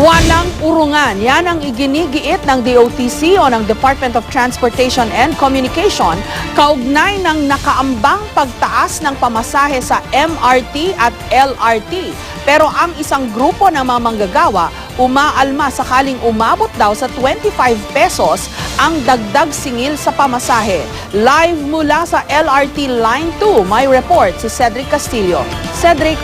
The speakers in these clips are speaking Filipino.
Walang urungan. Yan ang iginigiit ng DOTC o ng Department of Transportation and Communication kaugnay ng nakaambang pagtaas ng pamasahe sa MRT at LRT. Pero ang isang grupo ng mga manggagawa umaalma sakaling umabot daw sa 25 pesos ang dagdag singil sa pamasahe. Live mula sa LRT Line 2, may report si Cedric Castillo. Cedric.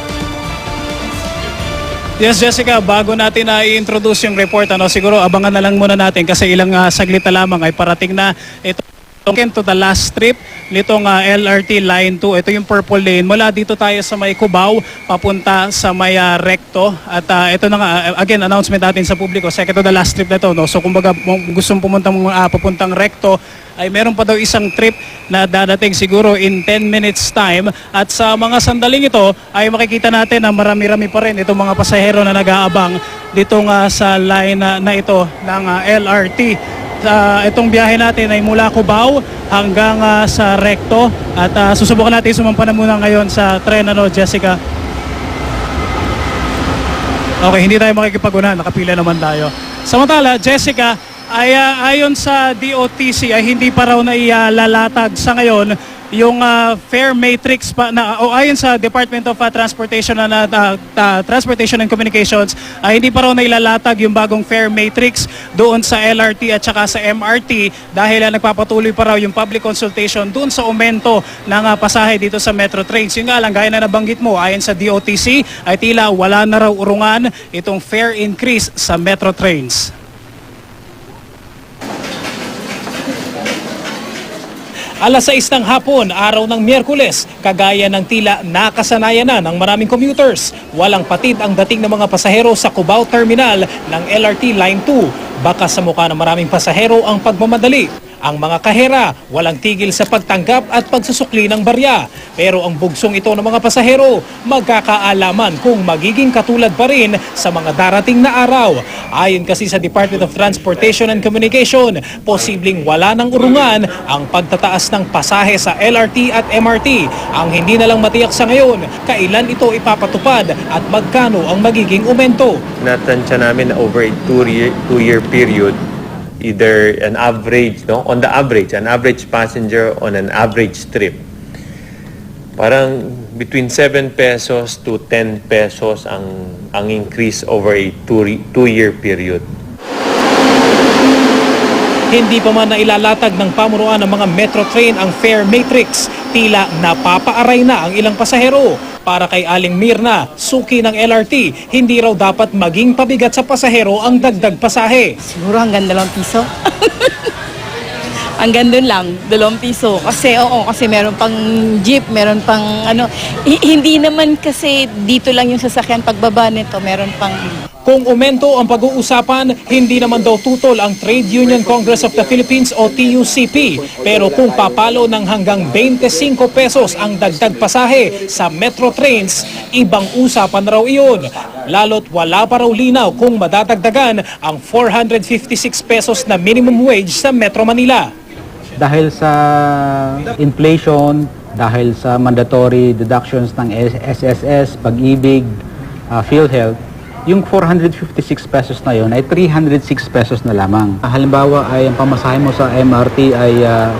Yes, Jessica, bago natin na i-introduce yung report, siguro abangan na lang muna natin kasi ilang saglit na lamang ay parating na ito to the last trip nitong LRT Line 2. Ito yung purple lane. Mula dito tayo sa may Cubao, papunta sa may Recto. At ito na nga, again, announcement natin sa publiko. Second to the last trip na ito. No? So kumbaga, gustong papuntang Recto, ay meron pa daw isang trip na dadating siguro in 10 minutes time. At sa mga sandaling ito ay makikita natin na marami-rami pa rin itong mga pasahero na nag-aabang dito nga sa line na ito ng LRT. Itong biyahe natin ay mula Cubao hanggang sa Recto. At susubukan natin sumampa na muna ngayon sa tren, Jessica. Okay, hindi tayo makikipag-unahan, nakapila naman tayo. Samantala, Jessica, ay ayon sa DOTC ay hindi pa raw na ilalatag sa ngayon yung fare matrix pa na ayon sa Department of Transportation Transportation and Communications ay hindi pa raw na ilalatag yung bagong fare matrix doon sa LRT at saka sa MRT dahil nagpapatuloy pa raw yung public consultation doon sa aumento ng pasahe dito sa Metro Trains. Yung nga lang, gaya na nabanggit mo, ayon sa DOTC ay tila wala na raw urungan itong fare increase sa Metro Trains. Alas 6 ng hapon, araw ng Miyerkules, kagaya ng tila nakasanayan na ng maraming commuters. Walang patid ang dating ng mga pasahero sa Cubao Terminal ng LRT Line 2. Baka sa mukha ng maraming pasahero ang pagmamadali. Ang mga kahera, walang tigil sa pagtanggap at pagsusukli ng barya. Pero ang bugsong ito ng mga pasahero, magkakaalaman kung magiging katulad pa rin sa mga darating na araw. Ayon kasi sa Department of Transportation and Communication, posibleng wala ng urungan ang pagtataas ng pasahe sa LRT at MRT. Ang hindi na lang matiyak sa ngayon, kailan ito ipapatupad at magkano ang magiging aumento. Natansya namin na over a two-year period, either an average, on the average, an average passenger on an average trip, parang between 7 pesos to 10 pesos ang increase over a two-year period. Hindi pa man nailalatag ng pamunuan ng mga Metro Train ang fare matrix, tila napapaaray na ang ilang pasahero. Para kay Aling Mirna, suki ng LRT, hindi raw dapat maging pabigat sa pasahero ang dagdag pasahe. Siguro hanggang 2 piso. Hanggang doon lang, 2 piso. Kasi kasi meron pang jeep, meron pang hindi naman kasi dito lang yung sasakyan pagbaba nito, meron pang... Kung umento ang pag-uusapan, hindi naman daw tutol ang Trade Union Congress of the Philippines o TUCP. Pero kung papalo ng hanggang 25 pesos ang dagdag pasahe sa Metro Trains, ibang usapan raw iyon. Lalo't wala pa raw linaw kung madadagdagan ang 456 pesos na minimum wage sa Metro Manila. Dahil sa inflation, dahil sa mandatory deductions ng SSS, Pag-ibig, PhilHealth, yung 456 pesos na yun ay 306 pesos na lamang. Halimbawa ay ang pamasahe mo sa MRT ay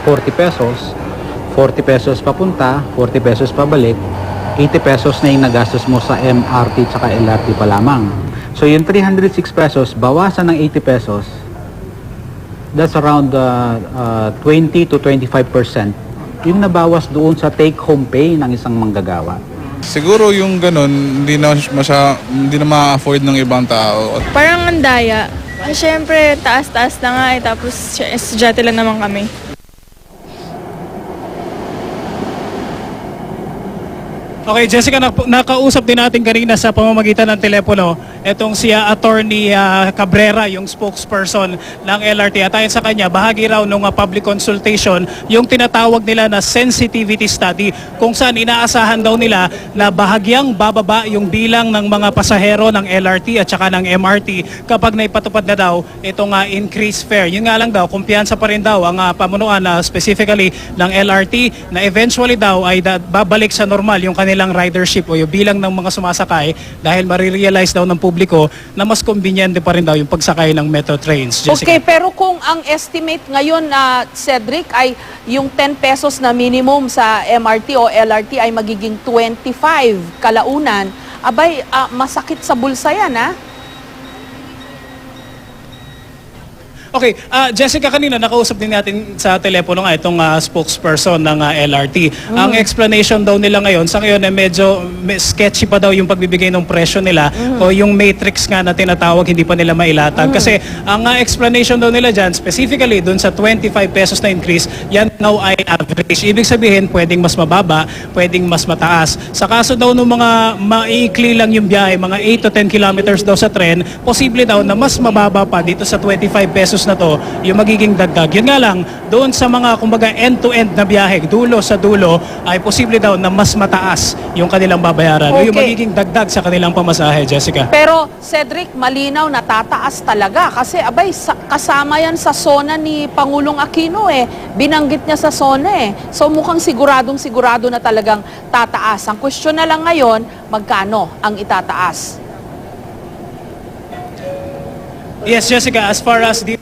40 pesos, 40 pesos papunta, 40 pesos pabalik, 80 pesos na yung nagastos mo sa MRT at LRT pa lamang. So yung 306 pesos, bawasan ng 80 pesos, that's around 20 to 25% yung nabawas doon sa take-home pay ng isang manggagawa. Siguro yung ganun, hindi na ma-afford ng ibang tao. Parang ang daya. Siyempre, taas-taas na nga tapos estudyante lang naman kami. Okay, Jessica, nakausap din natin kanina sa pamamagitan ng telepono itong si Attorney Cabrera, yung spokesperson ng LRT. At ayon sa kanya, bahagi raw ng public consultation yung tinatawag nila na sensitivity study kung saan inaasahan daw nila na bahagyang bababa yung bilang ng mga pasahero ng LRT at saka ng MRT kapag naipatupad na daw itong increased fare. Yun nga lang daw, kumpiyansa pa rin daw ang pamunuan specifically ng LRT na eventually daw ay babalik sa normal yung kanila kanilang ridership o yung bilang ng mga sumasakay dahil marirealize daw ng publiko na mas convenient pa rin daw yung pagsakay ng metro trains. Jessica. Okay, pero kung ang estimate ngayon na Cedric ay yung 10 pesos na minimum sa MRT o LRT ay magiging 25 kalaunan, abay, masakit sa bulsa yan, ha? Okay, Jessica, kanina nakausap din natin sa telepono nga itong spokesperson ng LRT. Ang explanation daw nila ngayon, sa ngayon medyo sketchy pa daw yung pagbibigay ng presyo nila o yung matrix nga na tinatawag hindi pa nila mailatag. Kasi ang explanation daw nila dyan, specifically dun sa 25 pesos na increase, yan daw ay average. Ibig sabihin, pwedeng mas mababa, pwedeng mas mataas. Sa kaso daw ng mga maiikli lang yung biyahe, mga 8 to 10 kilometers daw sa tren, posible daw na mas mababa pa dito sa 25 pesos na to yung magiging dagdag. Yun nga lang, doon sa mga kumbaga end-to-end na biyahe, dulo sa dulo, ay posible daw na mas mataas yung kanilang babayaran o yung Okay. magiging dagdag sa kanilang pamasahe, Jessica. Pero Cedric, malinaw na tataas talaga kasi abay kasama yan sa SONA ni Pangulong Aquino Binanggit niya sa SONA So mukhang sigurado na talagang tataas. Ang question na lang ngayon, magkano ang itataas? Yes, Jessica, as far as the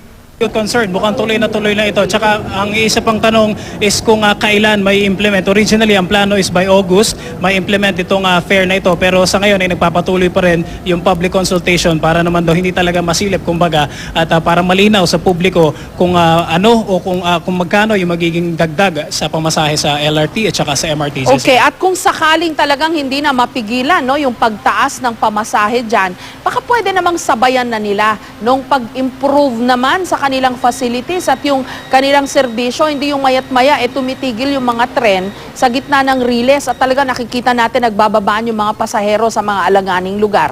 concerned, mukhang tuloy na ito. Tsaka ang isa pang tanong is kung kailan may implement. Originally, ang plano is by August, may implement itong fare na ito. Pero sa ngayon ay nagpapatuloy pa rin yung public consultation para naman daw hindi talaga masilip, kumbaga, at para malinaw sa publiko kung ano o kung magkano yung magiging dagdag sa pamasahe sa LRT at saka sa MRT. Jessica. Okay, at kung sakaling talagang hindi na mapigilan yung pagtaas ng pamasahe dyan, baka pwede namang sabayan na nila nung pag-improve naman sa kanilang facilities at yung kanilang serbisyo, hindi yung mayat-maya tumitigil yung mga tren sa gitna ng riles at talaga nakikita natin nagbababaan yung mga pasahero sa mga alanganing lugar.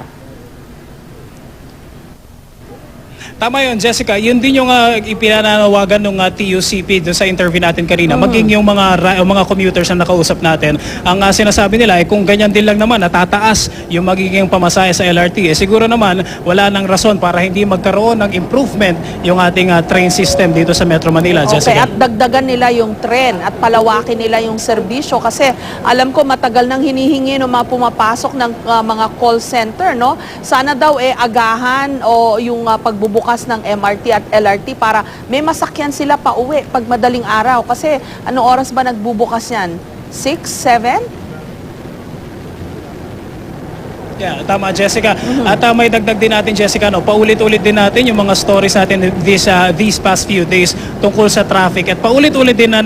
Tama yun, Jessica. Yun din yung ipinanawagan ng TUCP doon sa interview natin kanina. Maging yung mga commuters na nakausap natin. Ang sinasabi nila ay kung ganyan din lang naman natataas yung magiging pamasahe sa LRT, siguro naman wala nang rason para hindi magkaroon ng improvement yung ating train system dito sa Metro Manila, Okay, Jessica. at dagdagan nila yung tren at palawakin nila yung serbisyo kasi alam ko matagal nang hinihingi ng mga pumapasok ng mga call center, no? Sana daw agahan o yung pagbubukas ng MRT at LRT para may masakyan sila pa uwi pag madaling araw. Kasi ano oras ba nagbubukas yan? 6, 7? Yeah, tama, Jessica. At may dagdag din natin, Jessica, paulit-ulit din natin yung mga stories natin these past few days tungkol sa traffic. At paulit-ulit din na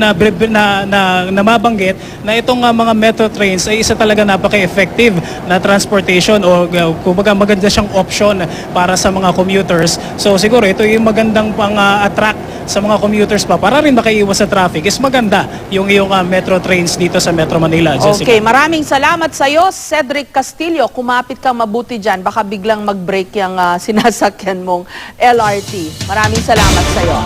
mabanggit na itong mga metro trains ay isa talaga napaka-effective na transportation o kumbaga maganda siyang option para sa mga commuters. So siguro ito yung magandang pang-attract sa mga commuters pa para rin makaiwas sa traffic is maganda yung metro trains dito sa Metro Manila, Jessica. Okay, maraming salamat sa iyo, Cedric Castillo. Kumapit kang mabuti dyan, baka biglang mag-break yung sinasakyan mong LRT. Maraming salamat sa iyo.